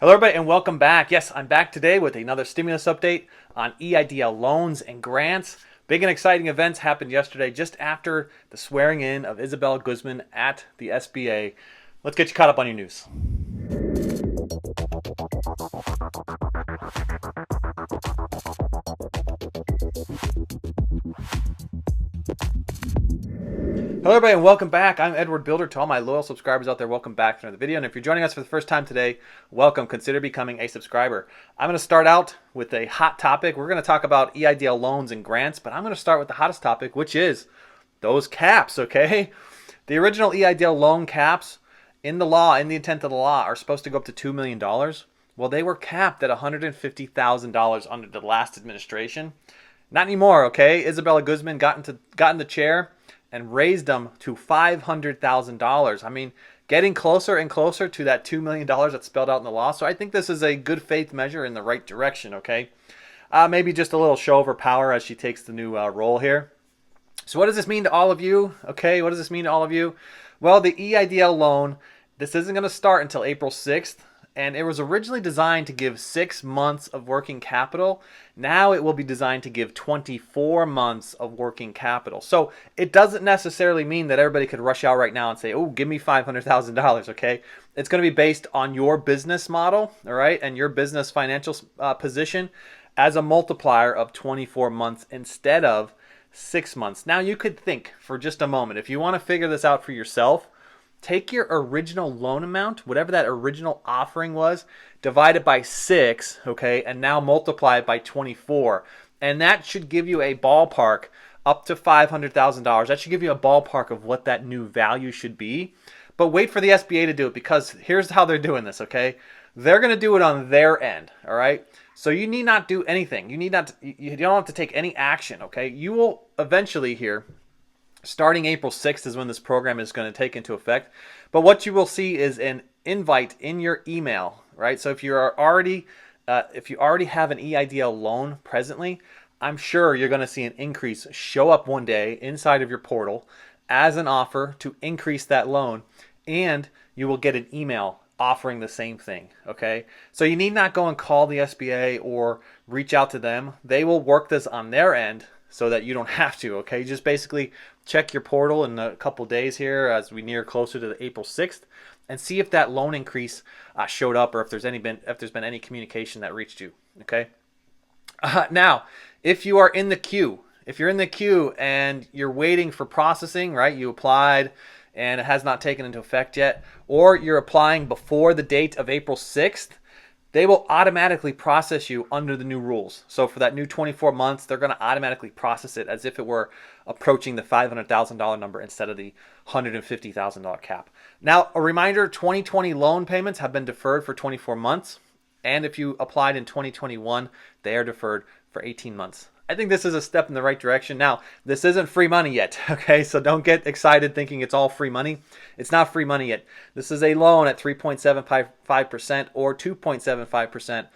Hello, everybody, and welcome back. Yes, I'm back today with another stimulus update on EIDL loans and grants. Big and exciting events happened yesterday just after the swearing in of Isabella Guzman at the SBA. Let's get you caught up on your news. Hello, everybody, and welcome back. I'm Edward Bilder. To all my loyal subscribers out there, welcome back to another video. And if you're joining us for the first time today, welcome. Consider becoming a subscriber. I'm going to start out with a hot topic. We're going to talk about EIDL loans and grants, but I'm going to start with the hottest topic, which is those caps, okay? The original EIDL loan caps in the law, in the intent of the law, are supposed to go up to $2 million. Well, they were capped at $150,000 under the last administration. Not anymore, okay? Isabella Guzman got in the chair and raised them to $500,000. I mean, getting closer and closer to that $2 million that's spelled out in the law. So I think this is a good faith measure in the right direction, okay? Maybe just a little show of her power as she takes the new role here. So what does this mean to all of you? Okay, what does this mean to all of you? Well, the EIDL loan, this isn't going to start until April 6th. And it was originally designed to give 6 months of working capital. Now it will be designed to give 24 months of working capital. So it doesn't necessarily mean that everybody could rush out right now and say, oh, give me $500,000, okay? It's going to be based on your business model, all right, and your business financial position as a multiplier of 24 months instead of 6 months. Now you could think for just a moment, if you want to figure this out for yourself, take your original loan amount, whatever that original offering was, divide it by 6, okay, and now multiply it by 24. And that should give you a ballpark up to $500,000. That should give you a ballpark of what that new value should be. But wait for the SBA to do it, because here's how they're doing this, okay? They're going to do it on their end, all right? So you need not do anything. You don't have to take any action, okay? You will eventually here, starting April 6th is when this program is going to take into effect. But what you will see is an invite in your email, right? So if you already have an EIDL loan presently, I'm sure you're going to see an increase show up one day inside of your portal as an offer to increase that loan, and you will get an email offering the same thing, okay? So you need not go and call the SBA or reach out to them. They will work this on their end so that you don't have to, okay? Just basically check your portal in a couple days here as we near closer to the April 6th and see if that loan increase showed up, or if there's been any communication that reached you, okay? Now, if you are in the queue, and you're waiting for processing, right? You applied and it has not taken into effect yet, or you're applying before the date of April 6th, they will automatically process you under the new rules. So for that new 24 months, they're going to automatically process it as if it were approaching the $500,000 number instead of the $150,000 cap. Now, a reminder, 2020 loan payments have been deferred for 24 months. And if you applied in 2021, they are deferred for 18 months. I think this is a step in the right direction. Now, this isn't free money yet, okay? So don't get excited thinking it's all free money. It's not free money yet. This is a loan at 3.75% or 2.75%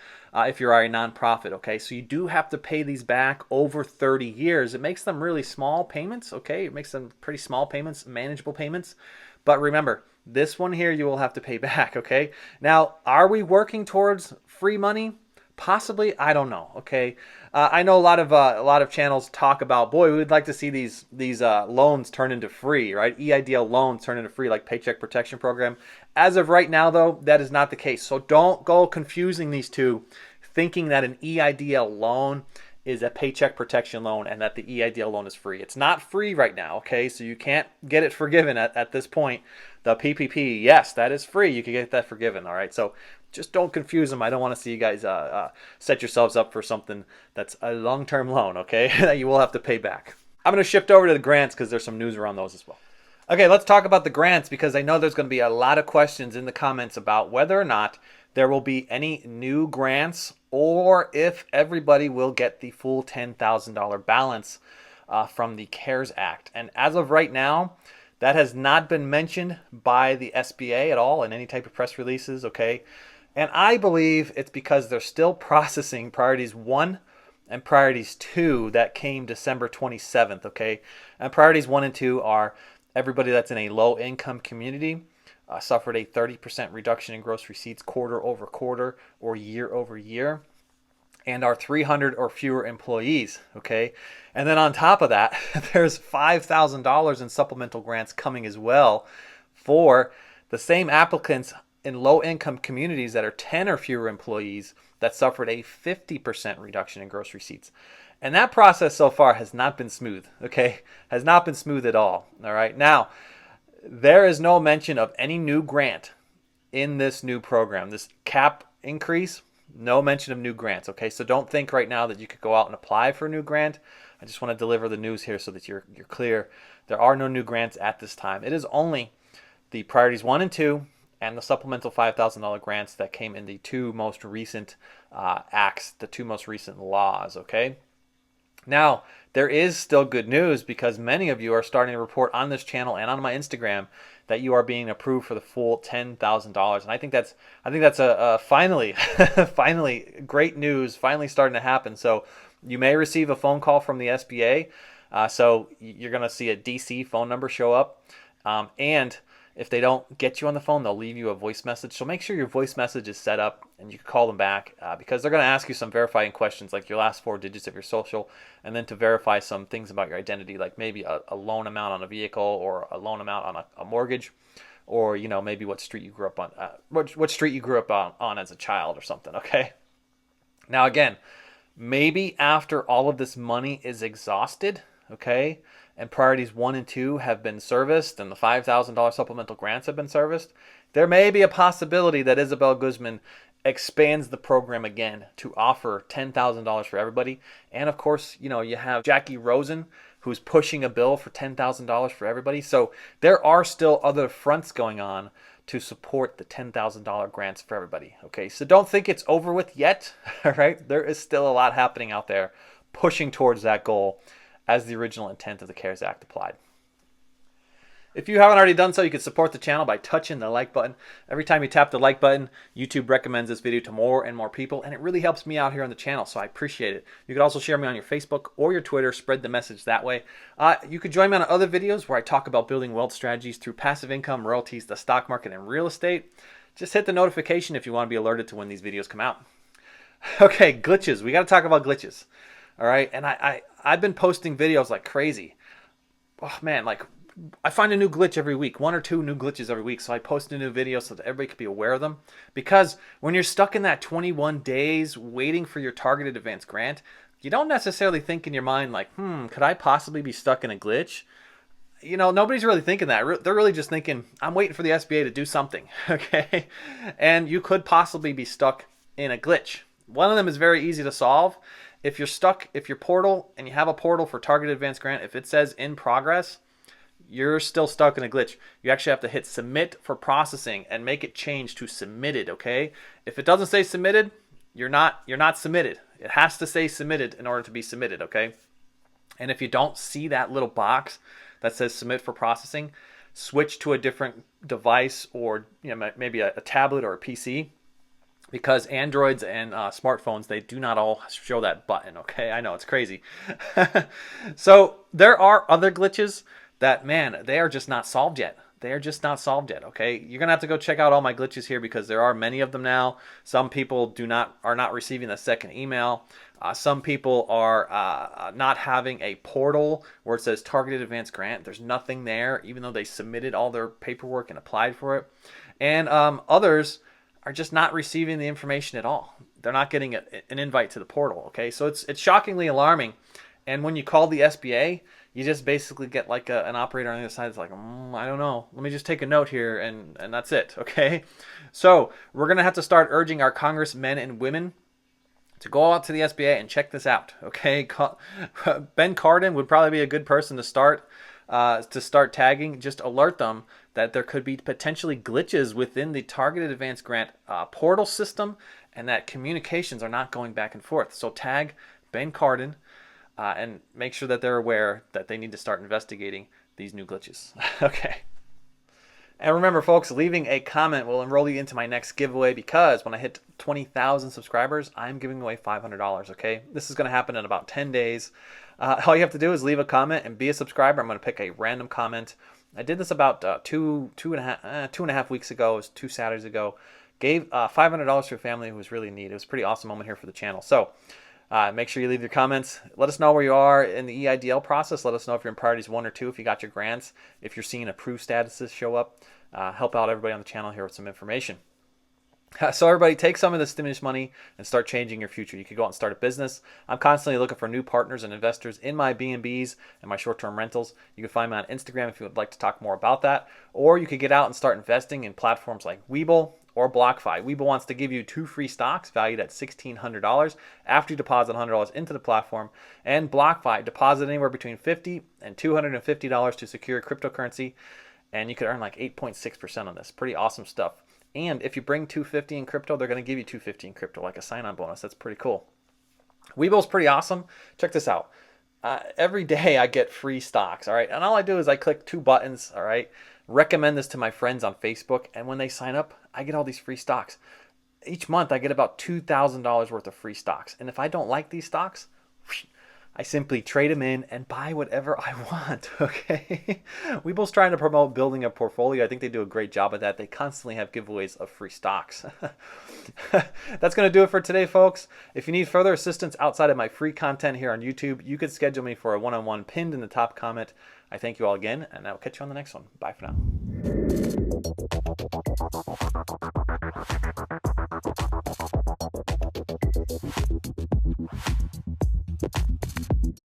if you are a nonprofit, okay? So you do have to pay these back over 30 years. It makes them really small payments, okay? It makes them pretty small payments, manageable payments. But remember, this one here you will have to pay back, okay? Now, are we working towards free money? Possibly, I don't know. Okay, I know a lot of channels talk about, boy, we would like to see these loans turn into free, right? EIDL loans turn into free, like Paycheck Protection Program. As of right now, though, that is not the case. So don't go confusing these two, thinking that an EIDL loan is a paycheck protection loan and that the EIDL loan is free. It's not free right now, okay? So you can't get it forgiven at this point. The PPP, yes, that is free. You can get that forgiven, all right? So just don't confuse them. I don't want to see you guys set yourselves up for something that's a long-term loan, okay, that you will have to pay back. I'm going to shift over to the grants because there's some news around those as well. Okay, let's talk about the grants because I know there's going to be a lot of questions in the comments about whether or not there will be any new grants or if everybody will get the full $10,000 balance from the CARES Act. And as of right now, that has not been mentioned by the SBA at all in any type of press releases, okay? And I believe it's because they're still processing priorities 1 and priorities 2 that came December 27th, okay? And priorities 1 and 2 are everybody that's in a low income community suffered a 30% reduction in gross receipts quarter over quarter or year over year, and are 300 or fewer employees, okay? And then on top of that, there's $5,000 in supplemental grants coming as well for the same applicants in low-income communities that are 10 or fewer employees that suffered a 50% reduction in gross receipts. And that process so far has not been smooth, okay? Has not been smooth at all right? Now, there is no mention of any new grant in this new program. This cap increase, no mention of new grants, okay? So don't think right now that you could go out and apply for a new grant. I just want to deliver the news here so that you're clear. There are no new grants at this time. It is only the priorities 1 and 2 and the supplemental $5,000 grants that came in the two most recent acts, the two most recent laws, okay? Now, there is still good news because many of you are starting to report on this channel and on my Instagram that you are being approved for the full $10,000, and I think that's a finally, finally great news, finally starting to happen. So you may receive a phone call from the SBA. So you're going to see a DC phone number show up, and if they don't get you on the phone, they'll leave you a voice message. So make sure your voice message is set up and you can call them back because they're going to ask you some verifying questions like your last 4 digits of your social, and then to verify some things about your identity, like maybe a loan amount on a vehicle or a loan amount on a mortgage, or maybe what street you grew up on, what street you grew up on as a child or something. Okay. Now again, maybe after all of this money is exhausted, okay, and priorities 1 and 2 have been serviced and the $5,000 supplemental grants have been serviced, there may be a possibility that Isabel Guzman expands the program again to offer $10,000 for everybody. And of course, you have Jackie Rosen, who's pushing a bill for $10,000 for everybody. So there are still other fronts going on to support the $10,000 grants for everybody. Okay, so don't think it's over with yet. All right, there is still a lot happening out there pushing towards that goal as the original intent of the CARES Act applied. If you haven't already done so, you can support the channel by touching the like button. Every time you tap the like button, YouTube recommends this video to more and more people, and it really helps me out here on the channel, so I appreciate it. You could also share me on your Facebook or your Twitter, spread the message that way. You could join me on other videos where I talk about building wealth strategies through passive income, royalties, the stock market, and real estate. Just hit the notification if you want to be alerted to when these videos come out. Okay, glitches. We got to talk about glitches. All right, and I've been posting videos like crazy. Oh man, like I find a new glitch every week, 1 or 2 new glitches every week. So I post a new video so that everybody can be aware of them. Because when you're stuck in that 21 days waiting for your targeted advance grant, you don't necessarily think in your mind like, could I possibly be stuck in a glitch? Nobody's really thinking that. They're really just thinking, I'm waiting for the SBA to do something, okay? And you could possibly be stuck in a glitch. One of them is very easy to solve. If you're stuck, if your portal, and you have a portal for targeted advance grant, if it says in progress, you're still stuck in a glitch. You actually have to hit submit for processing and make it change to submitted, okay? If it doesn't say submitted, you're not submitted. It has to say submitted in order to be submitted, okay? And if you don't see that little box that says submit for processing, switch to a different device or maybe a tablet or a PC. Because Androids and smartphones, they do not all show that button, okay? I know, it's crazy. So there are other glitches that, man, they are just not solved yet. They are just not solved yet, okay? You're going to have to go check out all my glitches here because there are many of them now. Some people are not receiving the second email. Some people are not having a portal where it says targeted advance grant. There's nothing there, even though they submitted all their paperwork and applied for it. And others are just not receiving the information at all. They're not getting an invite to the portal, okay? So it's shockingly alarming. And when you call the SBA, you just basically get like an operator on the other side that's like, I don't know. Let me just take a note here, and that's it, okay? So we're going to have to start urging our congressmen and women to go out to the SBA and check this out, okay? Ben Cardin would probably be a good person to start tagging. Just alert them that there could be potentially glitches within the targeted advance grant portal system and that communications are not going back and forth. So tag Ben Cardin and make sure that they're aware that they need to start investigating these new glitches. Okay. And remember, folks, leaving a comment will enroll you into my next giveaway because when I hit 20,000 subscribers, I'm giving away $500, okay? This is going to happen in about 10 days. All you have to do is leave a comment and be a subscriber. I'm going to pick a random comment I did this about two and a half weeks ago. It was 2 Saturdays ago. Gave $500 to a family who was really in need. It was a pretty awesome moment here for the channel. So make sure you leave your comments. Let us know where you are in the EIDL process. Let us know if you're in priorities 1 or 2, if you got your grants, if you're seeing approved statuses show up. Help out everybody on the channel here with some information. So everybody, take some of the stimulus money and start changing your future. You could go out and start a business. I'm constantly looking for new partners and investors in my B&Bs and my short-term rentals. You can find me on Instagram if you would like to talk more about that. Or you could get out and start investing in platforms like Webull or BlockFi. Webull wants to give you 2 free stocks valued at $1,600 after you deposit $100 into the platform. And BlockFi, deposit anywhere between $50 and $250 to secure cryptocurrency. And you could earn like 8.6% on this. Pretty awesome stuff. And if you bring $250 in crypto, they're going to give you $250 in crypto, like a sign-on bonus. That's pretty cool. Webull's pretty awesome. Check this out. Every day I get free stocks, all right? And all I do is I click 2 buttons, all right? Recommend this to my friends on Facebook. And when they sign up, I get all these free stocks. Each month I get about $2,000 worth of free stocks. And if I don't like these stocks, I simply trade them in and buy whatever I want, okay? Webull's trying to promote building a portfolio. I think they do a great job of that. They constantly have giveaways of free stocks. That's going to do it for today, folks. If you need further assistance outside of my free content here on YouTube, you could schedule me for a one-on-one pinned in the top comment. I thank you all again, and I'll catch you on the next one. Bye for now.